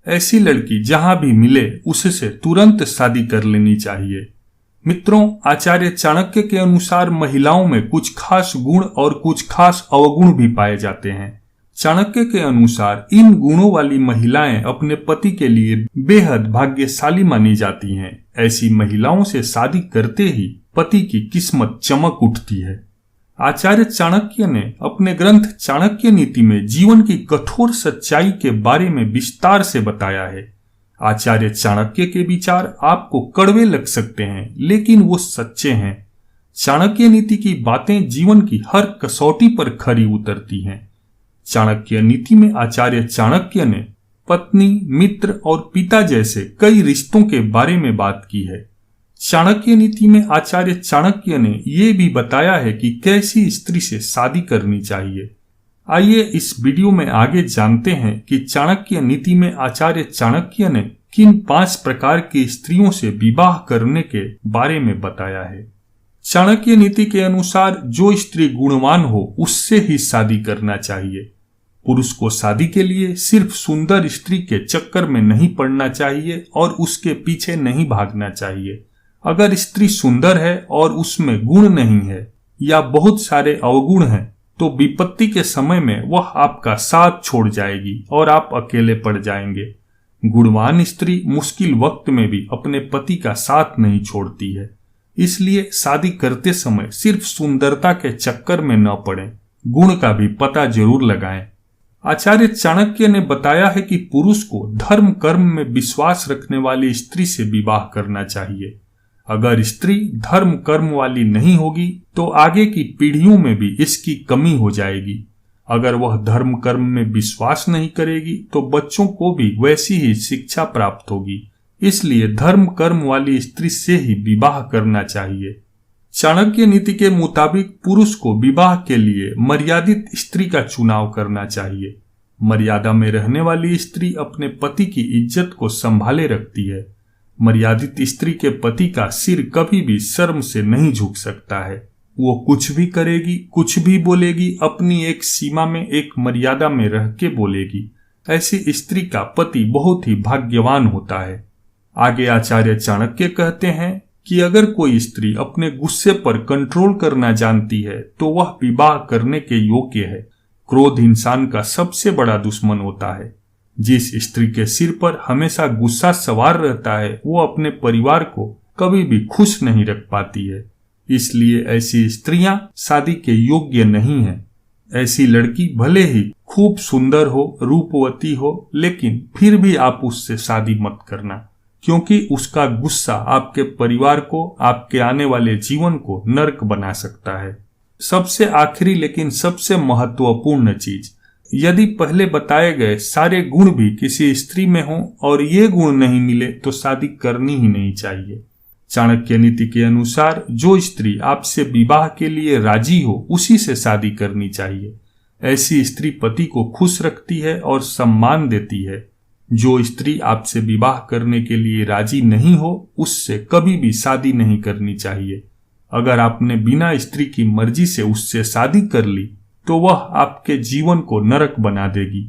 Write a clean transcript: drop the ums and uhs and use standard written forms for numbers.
ऐसी लड़की जहां भी मिले उससे तुरंत शादी कर लेनी चाहिए। मित्रों, आचार्य चाणक्य के अनुसार महिलाओं में कुछ खास गुण और कुछ खास अवगुण भी पाए जाते हैं। चाणक्य के अनुसार इन गुणों वाली महिलाएं अपने पति के लिए बेहद भाग्यशाली मानी जाती हैं। ऐसी महिलाओं से शादी करते ही पति की किस्मत चमक उठती है। आचार्य चाणक्य ने अपने ग्रंथ चाणक्य नीति में जीवन की कठोर सच्चाई के बारे में विस्तार से बताया है। आचार्य चाणक्य के विचार आपको कड़वे लग सकते हैं, लेकिन वो सच्चे हैं। चाणक्य नीति की बातें जीवन की हर कसौटी पर खरी उतरती हैं। चाणक्य नीति में आचार्य चाणक्य ने पत्नी, मित्र और पिता जैसे कई रिश्तों के बारे में बात की है। चाणक्य नीति में आचार्य चाणक्य ने यह भी बताया है कि कैसी स्त्री से शादी करनी चाहिए। आइए इस वीडियो में आगे जानते हैं कि चाणक्य नीति में आचार्य चाणक्य ने किन 5 प्रकार की स्त्रियों से विवाह करने के बारे में बताया है। चाणक्य नीति के अनुसार जो स्त्री गुणवान हो उससे ही शादी करना चाहिए। पुरुष को शादी के लिए सिर्फ सुंदर स्त्री के चक्कर में नहीं पड़ना चाहिए और उसके पीछे नहीं भागना चाहिए। अगर स्त्री सुंदर है और उसमें गुण नहीं है या बहुत सारे अवगुण हैं, तो विपत्ति के समय में वह आपका साथ छोड़ जाएगी और आप अकेले पड़ जाएंगे। गुणवान स्त्री मुश्किल वक्त में भी अपने पति का साथ नहीं छोड़ती है। इसलिए शादी करते समय सिर्फ सुंदरता के चक्कर में न पड़ें, गुण का भी पता जरूर लगाएं। आचार्य चाणक्य ने बताया है कि पुरुष को धर्म कर्म में विश्वास रखने वाली स्त्री से विवाह करना चाहिए। अगर स्त्री धर्म कर्म वाली नहीं होगी तो आगे की पीढ़ियों में भी इसकी कमी हो जाएगी। अगर वह धर्म कर्म में विश्वास नहीं करेगी तो बच्चों को भी वैसी ही शिक्षा प्राप्त होगी। इसलिए धर्म कर्म वाली स्त्री से ही विवाह करना चाहिए। चाणक्य नीति के मुताबिक पुरुष को विवाह के लिए मर्यादित स्त्री का चुनाव करना चाहिए। मर्यादा में रहने वाली स्त्री अपने पति की इज्जत को संभाले रखती है। मर्यादित स्त्री के पति का सिर कभी भी शर्म से नहीं झुक सकता है। वो कुछ भी करेगी, कुछ भी बोलेगी, अपनी एक सीमा में, एक मर्यादा में रह के बोलेगी। ऐसी स्त्री का पति बहुत ही भाग्यवान होता है। आगे आचार्य चाणक्य कहते हैं कि अगर कोई स्त्री अपने गुस्से पर कंट्रोल करना जानती है तो वह विवाह करने के योग्य है। क्रोध इंसान का सबसे बड़ा दुश्मन होता है। जिस स्त्री के सिर पर हमेशा गुस्सा सवार रहता है वो अपने परिवार को कभी भी खुश नहीं रख पाती है। इसलिए ऐसी स्त्रियां शादी के योग्य नहीं हैं। ऐसी लड़की भले ही खूब सुंदर हो, रूपवती हो, लेकिन फिर भी आप उससे शादी मत करना, क्योंकि उसका गुस्सा आपके परिवार को, आपके आने वाले जीवन को नर्क बना सकता है। सबसे आखिरी लेकिन सबसे महत्वपूर्ण चीज, यदि पहले बताए गए सारे गुण भी किसी स्त्री में हों और ये गुण नहीं मिले तो शादी करनी ही नहीं चाहिए। चाणक्य नीति के अनुसार जो स्त्री आपसे विवाह के लिए राजी हो उसी से शादी करनी चाहिए। ऐसी स्त्री पति को खुश रखती है और सम्मान देती है। जो स्त्री आपसे विवाह करने के लिए राजी नहीं हो उससे कभी भी शादी नहीं करनी चाहिए। अगर आपने बिना स्त्री की मर्जी से उससे शादी कर ली तो वह आपके जीवन को नरक बना देगी।